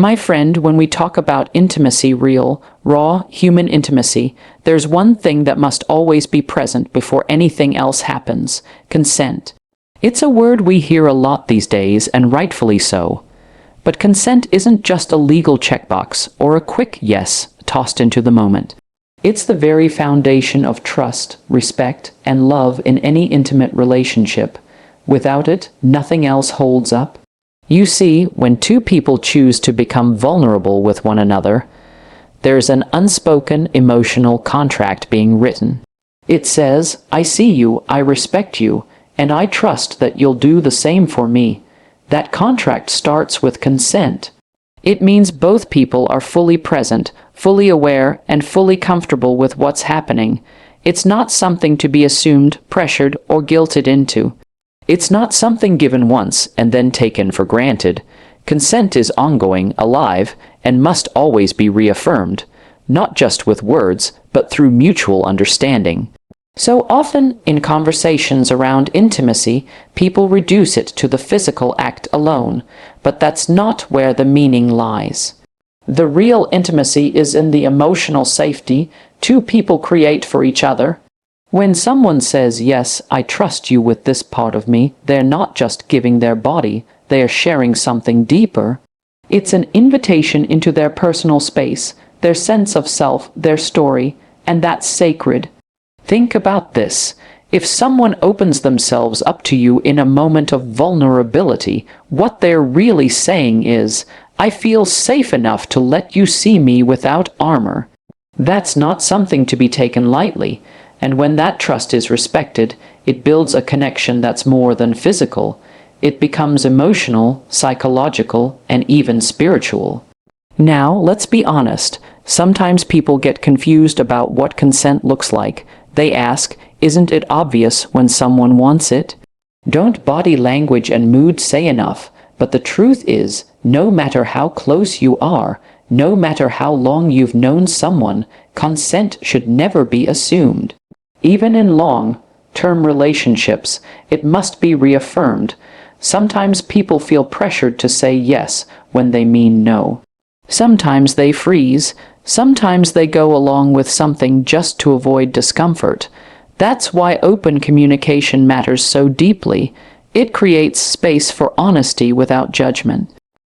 My friend, when we talk about intimacy, real, raw, human intimacy, there's one thing that must always be present before anything else happens: consent. It's a word we hear a lot these days, and rightfully so. But consent isn't just a legal checkbox or a quick yes tossed into the moment. It's the very foundation of trust, respect, and love in any intimate relationship. Without it, nothing else holds up. You see, when two people choose to become vulnerable with one another, there's an unspoken emotional contract being written. It says, "I see you, I respect you, and I trust that you'll do the same for me." That contract starts with consent. It means both people are fully present, fully aware, and fully comfortable with what's happening. It's not something to be assumed, pressured, or guilted into. It's not something given once and then taken for granted. Consent is ongoing, alive, and must always be reaffirmed, not just with words, but through mutual understanding. So often, in conversations around intimacy, people reduce it to the physical act alone, but that's not where the meaning lies. The real intimacy is in the emotional safety two people create for each other. When someone says, "Yes, I trust you with this part of me," they're not just giving their body, they are sharing something deeper. It's an invitation into their personal space, their sense of self, their story, and that's sacred. Think about this. If someone opens themselves up to you in a moment of vulnerability, what they're really saying is, "I feel safe enough to let you see me without armor." That's not something to be taken lightly. And when that trust is respected, it builds a connection that's more than physical. It becomes emotional, psychological, and even spiritual. Now, let's be honest. Sometimes people get confused about what consent looks like. They ask, isn't it obvious when someone wants it? Don't body language and mood say enough? But the truth is, no matter how close you are, no matter how long you've known someone, consent should never be assumed. Even in long-term relationships, it must be reaffirmed. Sometimes people feel pressured to say yes when they mean no. Sometimes they freeze. Sometimes they go along with something just to avoid discomfort. That's why open communication matters so deeply. It creates space for honesty without judgment.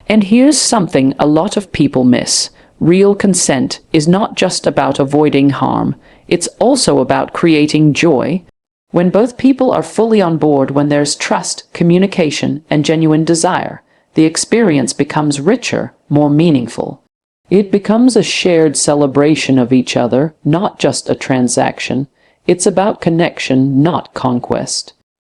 And here's something a lot of people miss. Real consent is not just about avoiding harm. It's also about creating joy. When both people are fully on board, when there's trust, communication, and genuine desire, the experience becomes richer, more meaningful. It becomes a shared celebration of each other, not just a transaction. It's about connection, not conquest.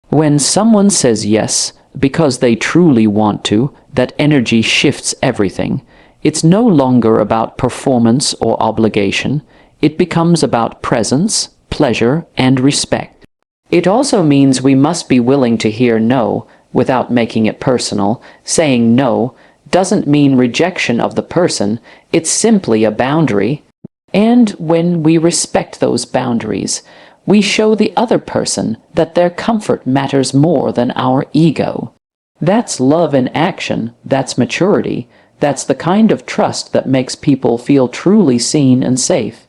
When someone says yes, because they truly want to, that energy shifts everything. It's no longer about performance or obligation. It becomes about presence, pleasure, and respect. It also means we must be willing to hear no without making it personal. Saying no doesn't mean rejection of the person, it's simply a boundary. And when we respect those boundaries, we show the other person that their comfort matters more than our ego. That's love in action, that's maturity, that's the kind of trust that makes people feel truly seen and safe.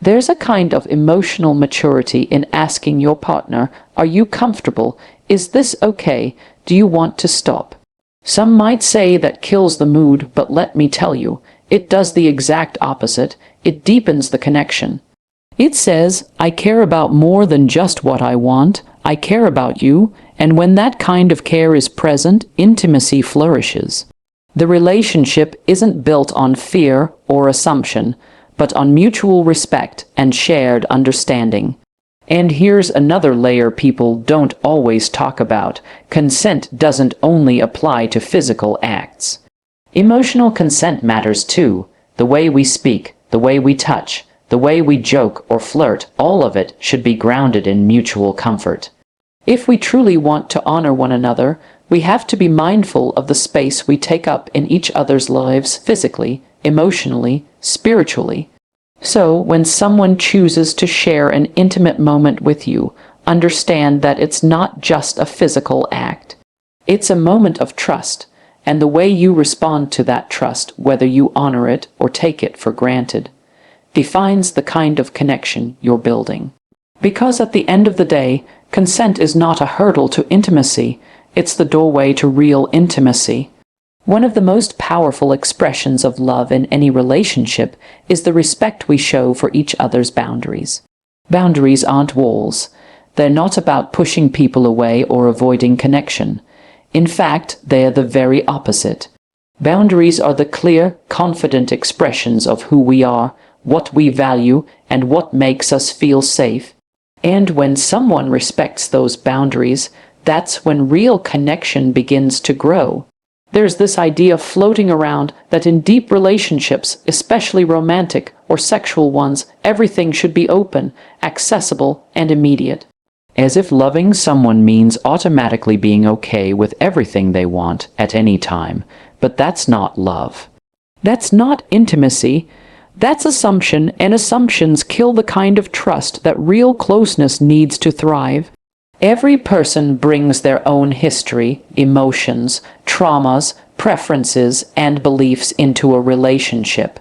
There's a kind of emotional maturity in asking your partner, "Are you comfortable? Is this okay? Do you want to stop?" Some might say that kills the mood, but let me tell you, it does the exact opposite. It deepens the connection. It says, "I care about more than just what I want. I care about you," and when that kind of care is present, intimacy flourishes. The relationship isn't built on fear or assumption, but on mutual respect and shared understanding. And here's another layer people don't always talk about. Consent doesn't only apply to physical acts. Emotional consent matters too. The way we speak, the way we touch, the way we joke or flirt, all of it should be grounded in mutual comfort. If we truly want to honor one another, we have to be mindful of the space we take up in each other's lives physically, emotionally, spiritually. So, when someone chooses to share an intimate moment with you, understand that it's not just a physical act. It's a moment of trust, and the way you respond to that trust, whether you honor it or take it for granted, defines the kind of connection you're building. Because at the end of the day, consent is not a hurdle to intimacy, it's the doorway to real intimacy. One of the most powerful expressions of love in any relationship is the respect we show for each other's boundaries. Boundaries aren't walls. They're not about pushing people away or avoiding connection. In fact, they're the very opposite. Boundaries are the clear, confident expressions of who we are, what we value, and what makes us feel safe. And when someone respects those boundaries, that's when real connection begins to grow. There's this idea floating around that in deep relationships, especially romantic or sexual ones, everything should be open, accessible, and immediate. As if loving someone means automatically being okay with everything they want at any time. But that's not love. That's not intimacy. That's assumption, and assumptions kill the kind of trust that real closeness needs to thrive. Every person brings their own history, emotions, traumas, preferences, and beliefs into a relationship.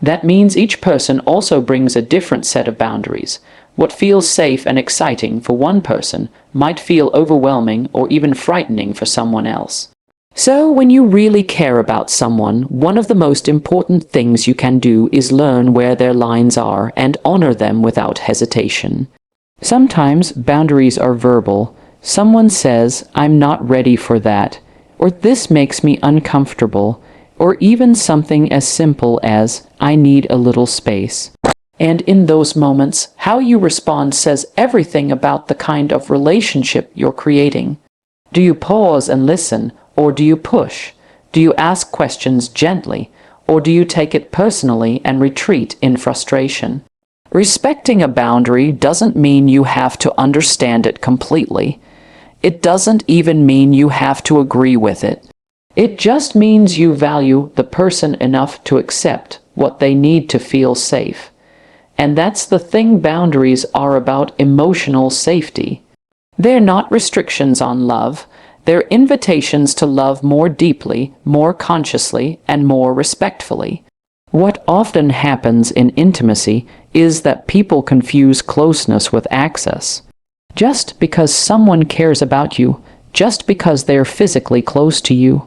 That means each person also brings a different set of boundaries. What feels safe and exciting for one person might feel overwhelming or even frightening for someone else. So, when you really care about someone, one of the most important things you can do is learn where their lines are and honor them without hesitation. Sometimes boundaries are verbal. Someone says, "I'm not ready for that," or "this makes me uncomfortable," or even something as simple as, "I need a little space." And in those moments, how you respond says everything about the kind of relationship you're creating. Do you pause and listen, or do you push? Do you ask questions gently, or do you take it personally and retreat in frustration? Respecting a boundary doesn't mean you have to understand it completely. It doesn't even mean you have to agree with it. It just means you value the person enough to accept what they need to feel safe. And that's the thing, boundaries are about emotional safety. They're not restrictions on love. They're invitations to love more deeply, more consciously, and more respectfully. What often happens in intimacy is that people confuse closeness with access. Just because someone cares about you, just because they're physically close to you,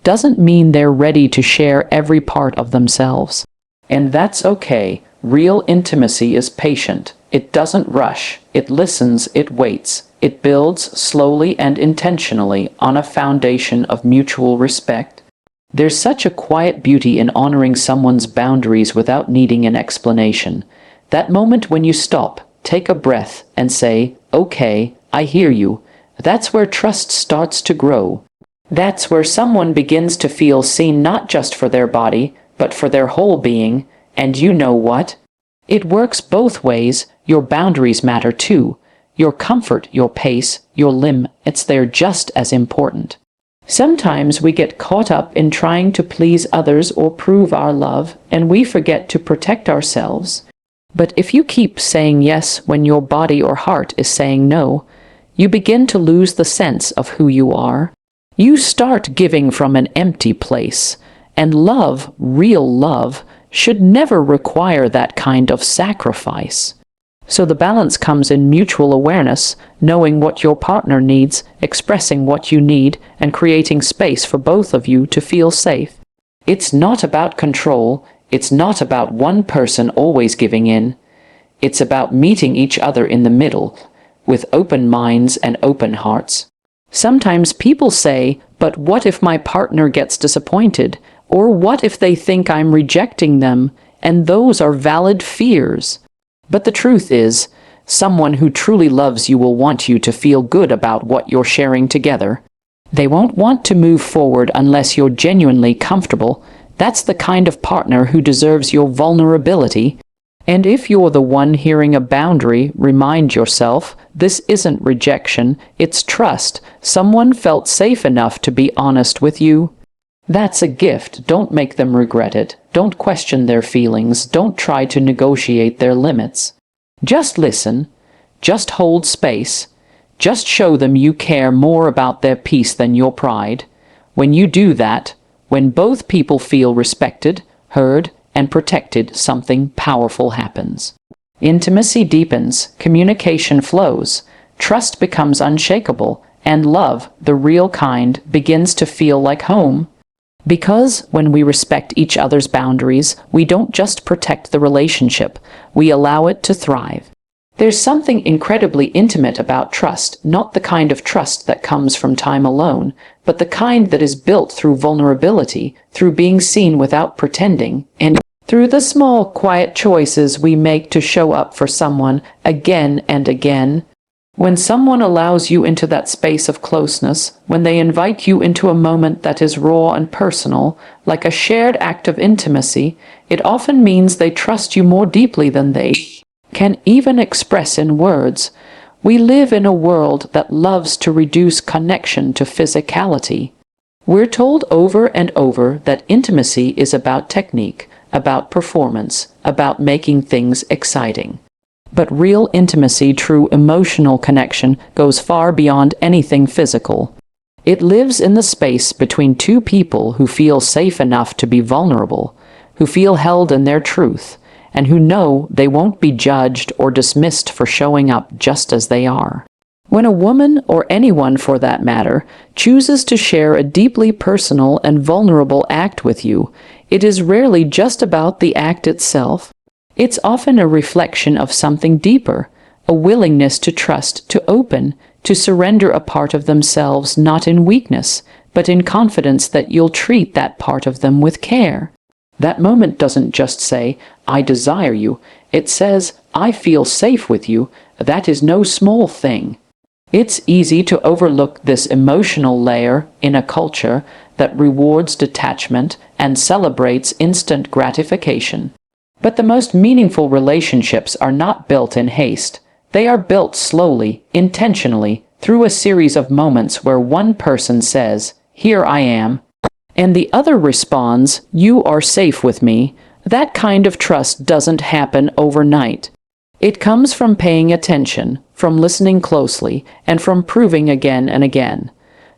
doesn't mean they're ready to share every part of themselves. And that's okay. Real intimacy is patient. It doesn't rush. It listens. It waits. It builds slowly and intentionally on a foundation of mutual respect. There's such a quiet beauty in honoring someone's boundaries without needing an explanation. That moment when you stop, take a breath, and say, "Okay, I hear you." That's where trust starts to grow. That's where someone begins to feel seen not just for their body, but for their whole being. And you know what? It works both ways. Your boundaries matter too. Your comfort, your pace, your limits, they're just as important. Sometimes we get caught up in trying to please others or prove our love, and we forget to protect ourselves. But if you keep saying yes when your body or heart is saying no, you begin to lose the sense of who you are. You start giving from an empty place, and love, real love, should never require that kind of sacrifice. So the balance comes in mutual awareness, knowing what your partner needs, expressing what you need, and creating space for both of you to feel safe. It's not about control. It's not about one person always giving in. It's about meeting each other in the middle, with open minds and open hearts. Sometimes people say, "But what if my partner gets disappointed? Or what if they think I'm rejecting them?" And those are valid fears. But the truth is, someone who truly loves you will want you to feel good about what you're sharing together. They won't want to move forward unless you're genuinely comfortable. That's the kind of partner who deserves your vulnerability. And if you're the one hearing a boundary, remind yourself, this isn't rejection, it's trust. Someone felt safe enough to be honest with you. That's a gift. Don't make them regret it. Don't question their feelings. Don't try to negotiate their limits. Just listen. Just hold space. Just show them you care more about their peace than your pride. When you do that, when both people feel respected, heard, and protected, something powerful happens. Intimacy deepens, communication flows, trust becomes unshakable, and love, the real kind, begins to feel like home. Because when we respect each other's boundaries, we don't just protect the relationship, we allow it to thrive. There's something incredibly intimate about trust, not the kind of trust that comes from time alone, but the kind that is built through vulnerability, through being seen without pretending, and through the small, quiet choices we make to show up for someone again and again. When someone allows you into that space of closeness, when they invite you into a moment that is raw and personal, like a shared act of intimacy, it often means they trust you more deeply than they can even express in words. We live in a world that loves to reduce connection to physicality. We're told over and over that intimacy is about technique, about performance, about making things exciting. But real intimacy, true emotional connection, goes far beyond anything physical. It lives in the space between two people who feel safe enough to be vulnerable, who feel held in their truth, and who know they won't be judged or dismissed for showing up just as they are. When a woman, or anyone for that matter, chooses to share a deeply personal and vulnerable act with you, it is rarely just about the act itself. It's often a reflection of something deeper, a willingness to trust, to open, to surrender a part of themselves not in weakness, but in confidence that you'll treat that part of them with care. That moment doesn't just say, "I desire you." It says, "I feel safe with you." That is no small thing. It's easy to overlook this emotional layer in a culture that rewards detachment and celebrates instant gratification. But the most meaningful relationships are not built in haste. They are built slowly, intentionally, through a series of moments where one person says, "Here I am," and the other responds, "You are safe with me." That kind of trust doesn't happen overnight. It comes from paying attention, from listening closely, and from proving again and again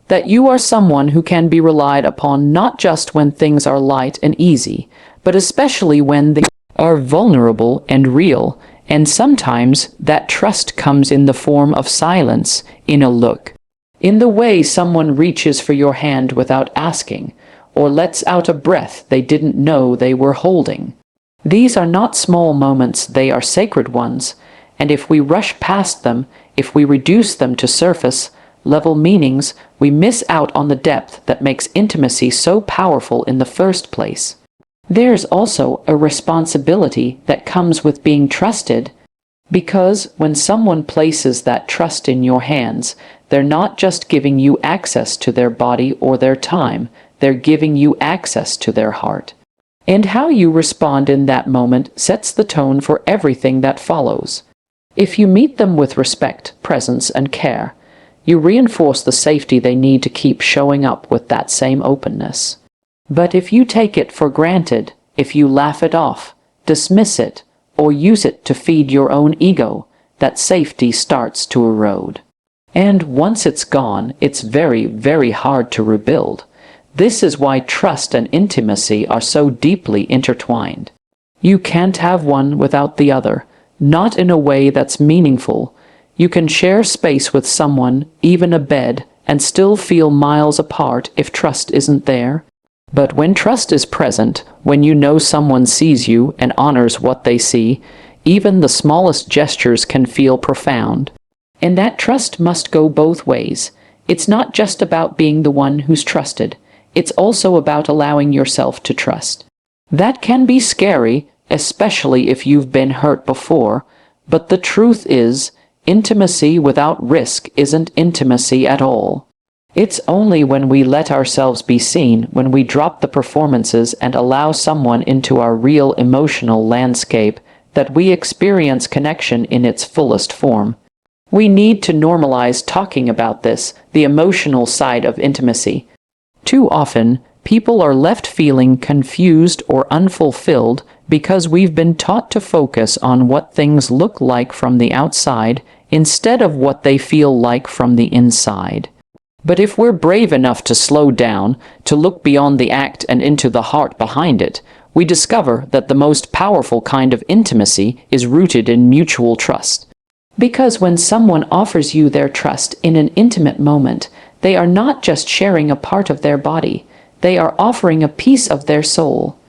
that you are someone who can be relied upon, not just when things are light and easy, but especially when they are vulnerable and real. And sometimes that trust comes in the form of silence, in a look, in the way someone reaches for your hand without asking, or lets out a breath they didn't know they were holding. These are not small moments, they are sacred ones, and if we rush past them, if we reduce them to surface-level meanings, we miss out on the depth that makes intimacy so powerful in the first place. There's also a responsibility that comes with being trusted, because when someone places that trust in your hands, they're not just giving you access to their body or their time, they're giving you access to their heart. And how you respond in that moment sets the tone for everything that follows. If you meet them with respect, presence, and care, you reinforce the safety they need to keep showing up with that same openness. But if you take it for granted, if you laugh it off, dismiss it, or use it to feed your own ego, that safety starts to erode. And once it's gone, it's very, very hard to rebuild. This is why trust and intimacy are so deeply intertwined. You can't have one without the other, not in a way that's meaningful. You can share space with someone, even a bed, and still feel miles apart if trust isn't there. But when trust is present, when you know someone sees you and honors what they see, even the smallest gestures can feel profound. And that trust must go both ways. It's not just about being the one who's trusted. It's also about allowing yourself to trust. That can be scary, especially if you've been hurt before, but the truth is, intimacy without risk isn't intimacy at all. It's only when we let ourselves be seen, when we drop the performances and allow someone into our real emotional landscape, that we experience connection in its fullest form. We need to normalize talking about this, the emotional side of intimacy. Too often, people are left feeling confused or unfulfilled because we've been taught to focus on what things look like from the outside instead of what they feel like from the inside. But if we're brave enough to slow down, to look beyond the act and into the heart behind it, we discover that the most powerful kind of intimacy is rooted in mutual trust. Because when someone offers you their trust in an intimate moment, they are not just sharing a part of their body, they are offering a piece of their soul.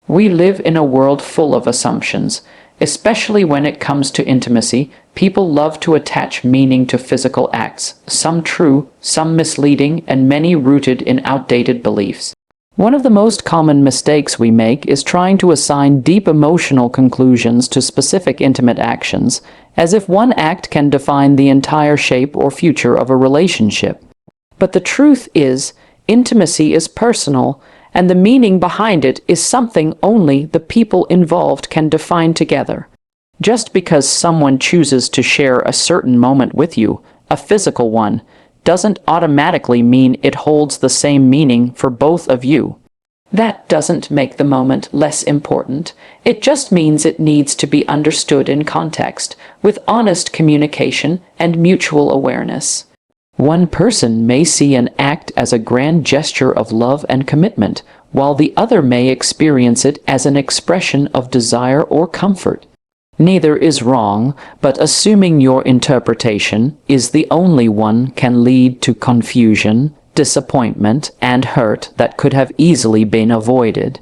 We live in a world full of assumptions. Especially when it comes to intimacy, people love to attach meaning to physical acts, some true, some misleading, and many rooted in outdated beliefs. One of the most common mistakes we make is trying to assign deep emotional conclusions to specific intimate actions, as if one act can define the entire shape or future of a relationship. But the truth is, intimacy is personal, and the meaning behind it is something only the people involved can define together. Just because someone chooses to share a certain moment with you, a physical one, doesn't automatically mean it holds the same meaning for both of you. That doesn't make the moment less important. It just means it needs to be understood in context, with honest communication and mutual awareness. One person may see an act as a grand gesture of love and commitment, while the other may experience it as an expression of desire or comfort. Neither is wrong, but assuming your interpretation is the only one can lead to confusion, disappointment, and hurt that could have easily been avoided.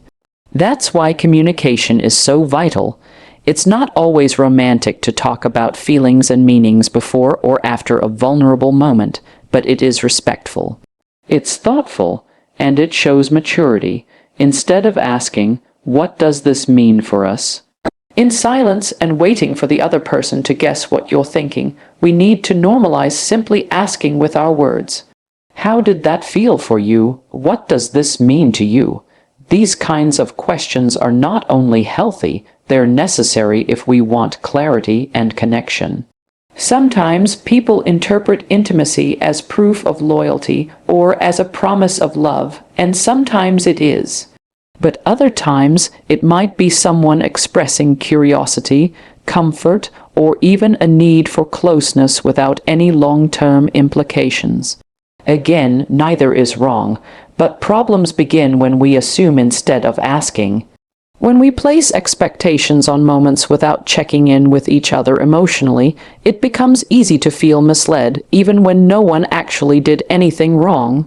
That's why communication is so vital. It's not always romantic to talk about feelings and meanings before or after a vulnerable moment, but it is respectful. It's thoughtful, and it shows maturity. Instead of asking, "What does this mean for us?" in silence and waiting for the other person to guess what you're thinking, we need to normalize simply asking with our words. How did that feel for you? What does this mean to you? These kinds of questions are not only healthy, they're necessary if we want clarity and connection. Sometimes people interpret intimacy as proof of loyalty or as a promise of love, and sometimes it is. But other times it might be someone expressing curiosity, comfort, or even a need for closeness without any long-term implications. Again, neither is wrong, but problems begin when we assume instead of asking. When we place expectations on moments without checking in with each other emotionally, it becomes easy to feel misled, even when no one actually did anything wrong.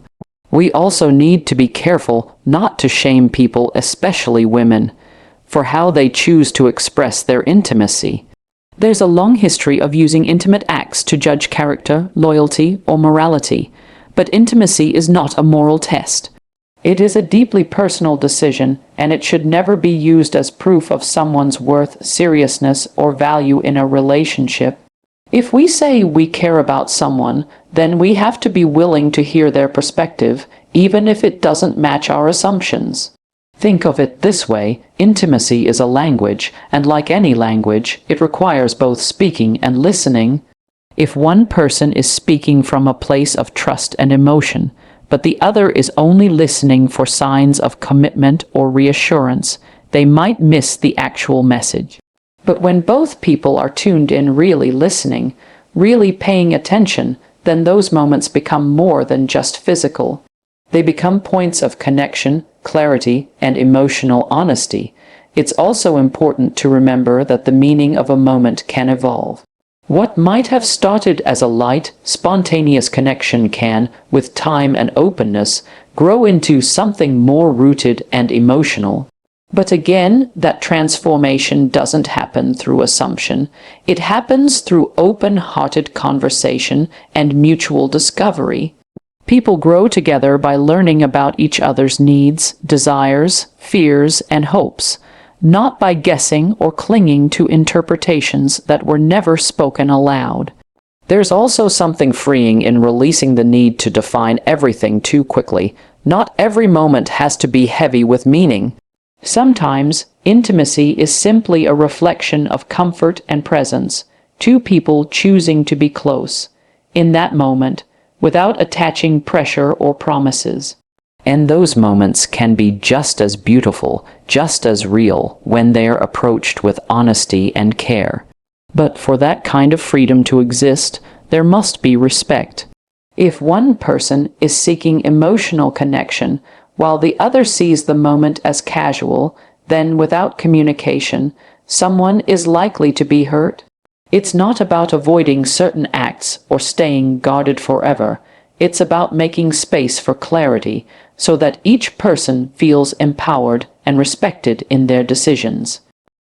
We also need to be careful not to shame people, especially women, for how they choose to express their intimacy. There's a long history of using intimate acts to judge character, loyalty, or morality, but intimacy is not a moral test. It is a deeply personal decision, and it should never be used as proof of someone's worth, seriousness, or value in a relationship. If we say we care about someone, then we have to be willing to hear their perspective, even if it doesn't match our assumptions. Think of it this way: intimacy is a language, and like any language, it requires both speaking and listening. If one person is speaking from a place of trust and emotion, but the other is only listening for signs of commitment or reassurance, they might miss the actual message. But when both people are tuned in, really listening, really paying attention, then those moments become more than just physical. They become points of connection, clarity, and emotional honesty. It's also important to remember that the meaning of a moment can evolve. What might have started as a light, spontaneous connection can, with time and openness, grow into something more rooted and emotional. But again, that transformation doesn't happen through assumption. It happens through open-hearted conversation and mutual discovery. People grow together by learning about each other's needs, desires, fears, and hopes, not by guessing or clinging to interpretations that were never spoken aloud. There's also something freeing in releasing the need to define everything too quickly. Not every moment has to be heavy with meaning. Sometimes, intimacy is simply a reflection of comfort and presence, two people choosing to be close, in that moment, without attaching pressure or promises. And those moments can be just as beautiful, just as real, when they're approached with honesty and care. But for that kind of freedom to exist, there must be respect. If one person is seeking emotional connection while the other sees the moment as casual, then without communication, someone is likely to be hurt. It's not about avoiding certain acts or staying guarded forever. It's about making space for clarity so that each person feels empowered and respected in their decisions.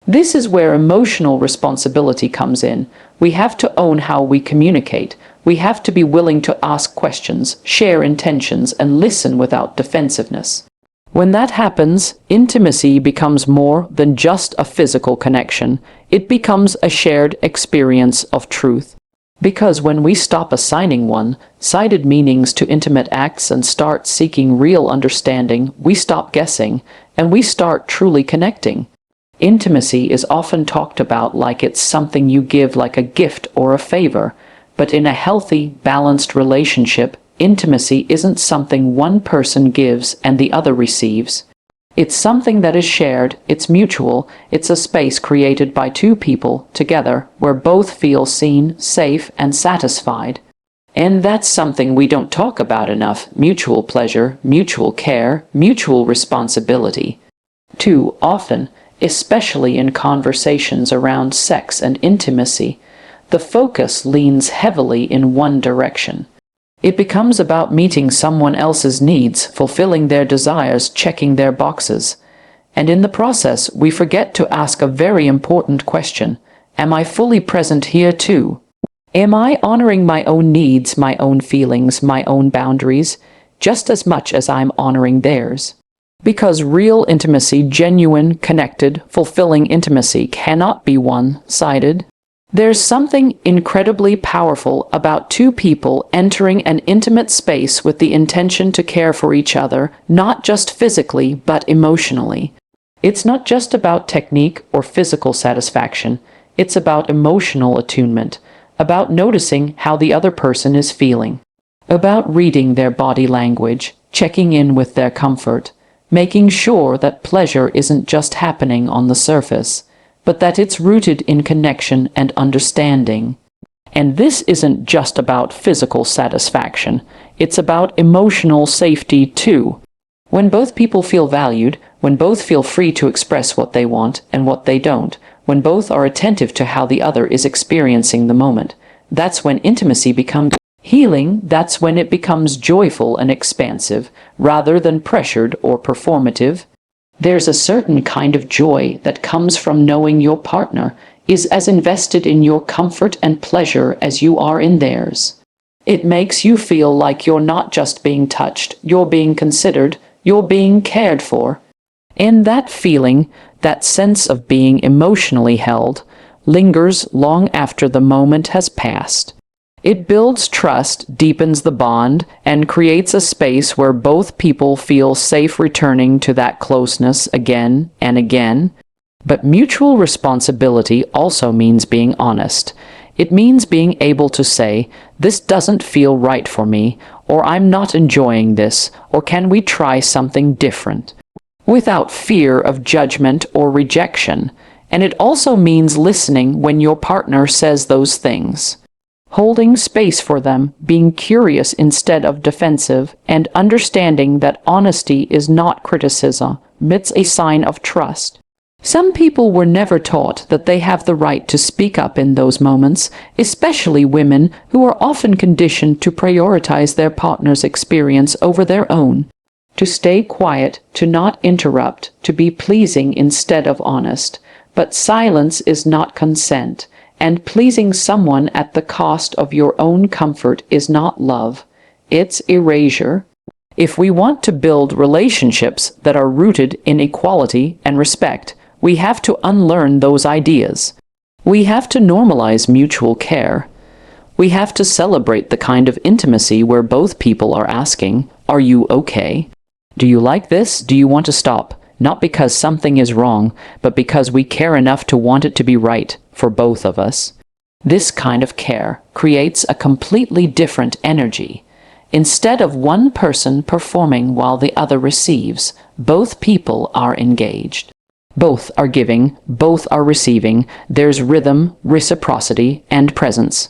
This is where emotional responsibility comes in. We have to own how we communicate. We have to be willing to ask questions, share intentions, and listen without defensiveness. When that happens, intimacy becomes more than just a physical connection. It becomes a shared experience of truth. Because when we stop assigning one-sided meanings to intimate acts and start seeking real understanding, we stop guessing, and we start truly connecting. Intimacy is often talked about like it's something you give like a gift or a favor, but in a healthy, balanced relationship, intimacy isn't something one person gives and the other receives. It's something that is shared, it's mutual, it's a space created by two people together where both feel seen, safe, and satisfied. And that's something we don't talk about enough: mutual pleasure, mutual care, mutual responsibility. Too often, especially in conversations around sex and intimacy, the focus leans heavily in one direction. It becomes about meeting someone else's needs, fulfilling their desires, checking their boxes. And in the process, we forget to ask a very important question: am I fully present here too? Am I honoring my own needs, my own feelings, my own boundaries, just as much as I'm honoring theirs? Because real intimacy, genuine, connected, fulfilling intimacy, cannot be one-sided. There's something incredibly powerful about two people entering an intimate space with the intention to care for each other, not just physically, but emotionally. It's not just about technique or physical satisfaction. It's about emotional attunement, about noticing how the other person is feeling, about reading their body language, checking in with their comfort, making sure that pleasure isn't just happening on the surface, but that it's rooted in connection and understanding. And this isn't just about physical satisfaction. It's about emotional safety too. When both people feel valued, when both feel free to express what they want and what they don't, when both are attentive to how the other is experiencing the moment, that's when intimacy becomes healing. That's when it becomes joyful and expansive, rather than pressured or performative. There's a certain kind of joy that comes from knowing your partner is as invested in your comfort and pleasure as you are in theirs. It makes you feel like you're not just being touched, you're being considered, you're being cared for. And that feeling, that sense of being emotionally held, lingers long after the moment has passed. It builds trust, deepens the bond, and creates a space where both people feel safe returning to that closeness again and again. But mutual responsibility also means being honest. It means being able to say, "This doesn't feel right for me," or "I'm not enjoying this," or "Can we try something different?" without fear of judgment or rejection. And it also means listening when your partner says those things, holding space for them, being curious instead of defensive, and understanding that honesty is not criticism, it's a sign of trust. Some people were never taught that they have the right to speak up in those moments, especially women who are often conditioned to prioritize their partner's experience over their own, to stay quiet, to not interrupt, to be pleasing instead of honest. But silence is not consent. And pleasing someone at the cost of your own comfort is not love. It's erasure. If we want to build relationships that are rooted in equality and respect, we have to unlearn those ideas. We have to normalize mutual care. We have to celebrate the kind of intimacy where both people are asking, "Are you okay? Do you like this? Do you want to stop?" Not because something is wrong, but because we care enough to want it to be right for both of us. This kind of care creates a completely different energy. Instead of one person performing while the other receives, both people are engaged. Both are giving, both are receiving. There's rhythm, reciprocity, and presence.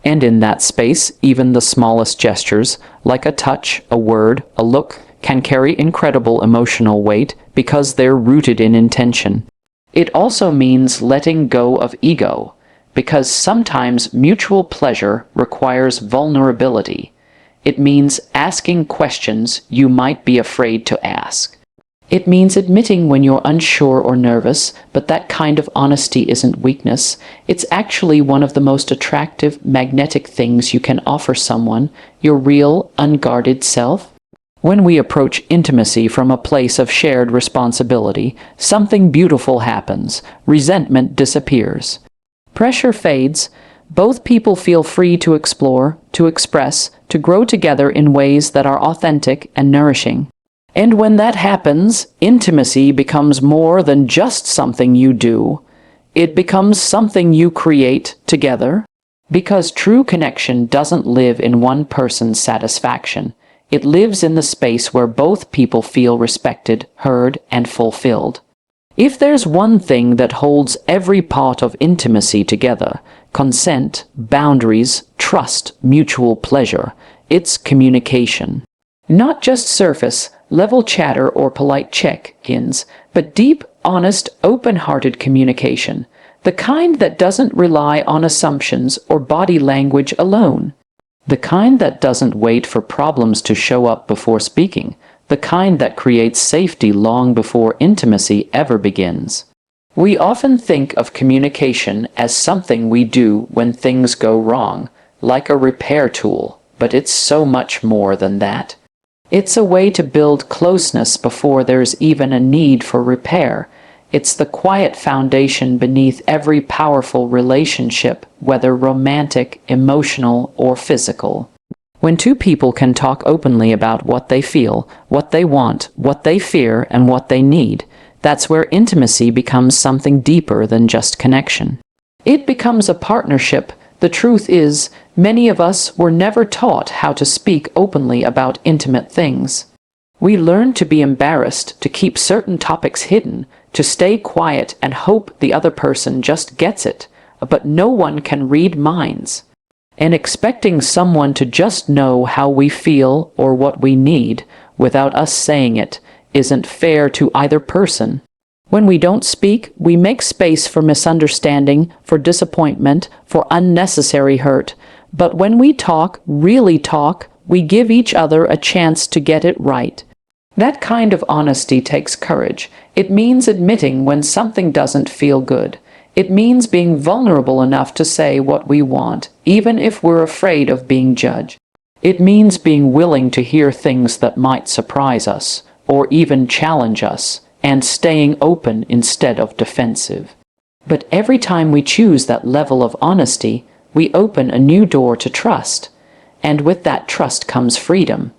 And in that space, even the smallest gestures, like a touch, a word, a look, can carry incredible emotional weight because they're rooted in intention. It also means letting go of ego, because sometimes mutual pleasure requires vulnerability. It means asking questions you might be afraid to ask. It means admitting when you're unsure or nervous, but that kind of honesty isn't weakness. It's actually one of the most attractive, magnetic things you can offer someone, your real, unguarded self. When we approach intimacy from a place of shared responsibility, something beautiful happens. Resentment disappears. Pressure fades. Both people feel free to explore, to express, to grow together in ways that are authentic and nourishing. And when that happens, intimacy becomes more than just something you do. It becomes something you create together. Because true connection doesn't live in one person's satisfaction. It lives in the space where both people feel respected, heard, and fulfilled. If there's one thing that holds every part of intimacy together, consent, boundaries, trust, mutual pleasure, it's communication. Not just surface, level chatter or polite check-ins, but deep, honest, open-hearted communication, the kind that doesn't rely on assumptions or body language alone. The kind that doesn't wait for problems to show up before speaking, the kind that creates safety long before intimacy ever begins. We often think of communication as something we do when things go wrong, like a repair tool, but it's so much more than that. It's a way to build closeness before there's even a need for repair. It's the quiet foundation beneath every powerful relationship, whether romantic, emotional, or physical. When two people can talk openly about what they feel, what they want, what they fear, and what they need, that's where intimacy becomes something deeper than just connection. It becomes a partnership. The truth is, many of us were never taught how to speak openly about intimate things. We learn to be embarrassed, to keep certain topics hidden, to stay quiet and hope the other person just gets it, but no one can read minds. And expecting someone to just know how we feel or what we need without us saying it isn't fair to either person. When we don't speak, we make space for misunderstanding, for disappointment, for unnecessary hurt. But when we talk, really talk, we give each other a chance to get it right. That kind of honesty takes courage. It means admitting when something doesn't feel good. It means being vulnerable enough to say what we want, even if we're afraid of being judged. It means being willing to hear things that might surprise us, or even challenge us, and staying open instead of defensive. But every time we choose that level of honesty, we open a new door to trust. And with that trust comes freedom.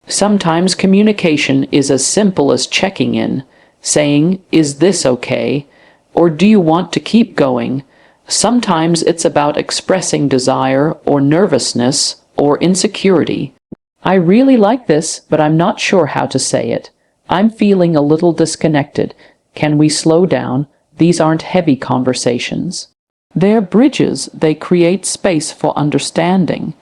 Sometimes communication is as simple as checking in, saying, "Is this okay?" or "Do you want to keep going?" Sometimes it's about expressing desire or nervousness or insecurity. "I really like this, but I'm not sure how to say it. I'm feeling a little disconnected. Can we slow down?" These aren't heavy conversations. They're bridges. They create space for understanding.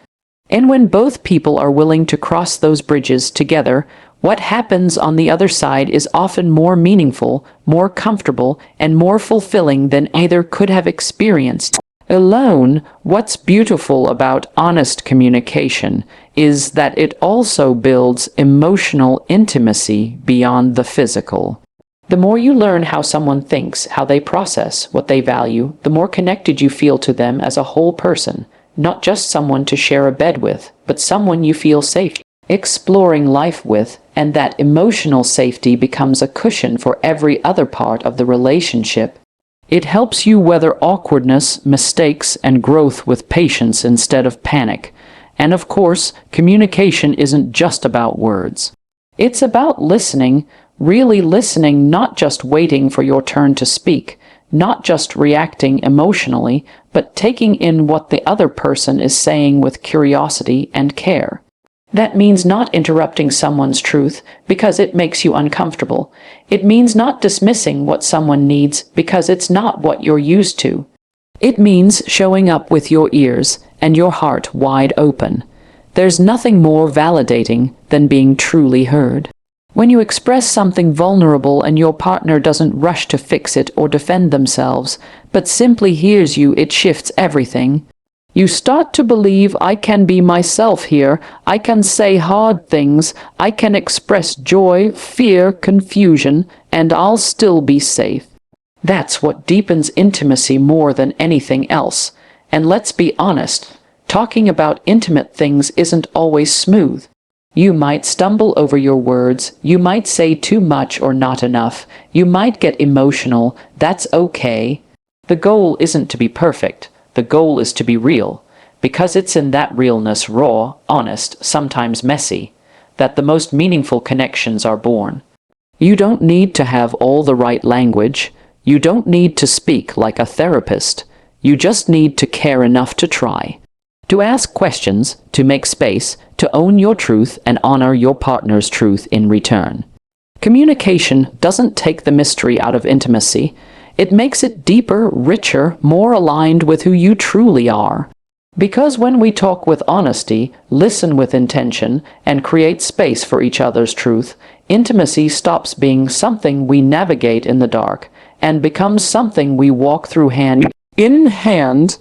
And when both people are willing to cross those bridges together, what happens on the other side is often more meaningful, more comfortable, and more fulfilling than either could have experienced alone. What's beautiful about honest communication is that it also builds emotional intimacy beyond the physical. The more you learn how someone thinks, how they process, what they value, the more connected you feel to them as a whole person. Not just someone to share a bed with, but someone you feel safe exploring life with, and that emotional safety becomes a cushion for every other part of the relationship. It helps you weather awkwardness, mistakes, and growth with patience instead of panic. And of course, communication isn't just about words. It's about listening, really listening, not just waiting for your turn to speak. Not just reacting emotionally, but taking in what the other person is saying with curiosity and care. That means not interrupting someone's truth because it makes you uncomfortable. It means not dismissing what someone needs because it's not what you're used to. It means showing up with your ears, and your heart wide open. There's nothing more validating than being truly heard. When you express something vulnerable and your partner doesn't rush to fix it or defend themselves, but simply hears you, it shifts everything. You start to believe, I can be myself here, I can say hard things, I can express joy, fear, confusion, and I'll still be safe. That's what deepens intimacy more than anything else. And let's be honest, talking about intimate things isn't always smooth. You might stumble over your words, you might say too much or not enough, you might get emotional. That's okay. The goal isn't to be perfect. The goal is to be real, because it's in that realness, raw, honest, sometimes messy, that the most meaningful connections are born. You don't need to have all the right language. You don't need to speak like a therapist. You just need to care enough to try. To ask questions, to make space, to own your truth and honor your partner's truth in return. Communication doesn't take the mystery out of intimacy. It makes it deeper, richer, more aligned with who you truly are. Because when we talk with honesty, listen with intention, and create space for each other's truth, intimacy stops being something we navigate in the dark and becomes something we walk through hand in hand.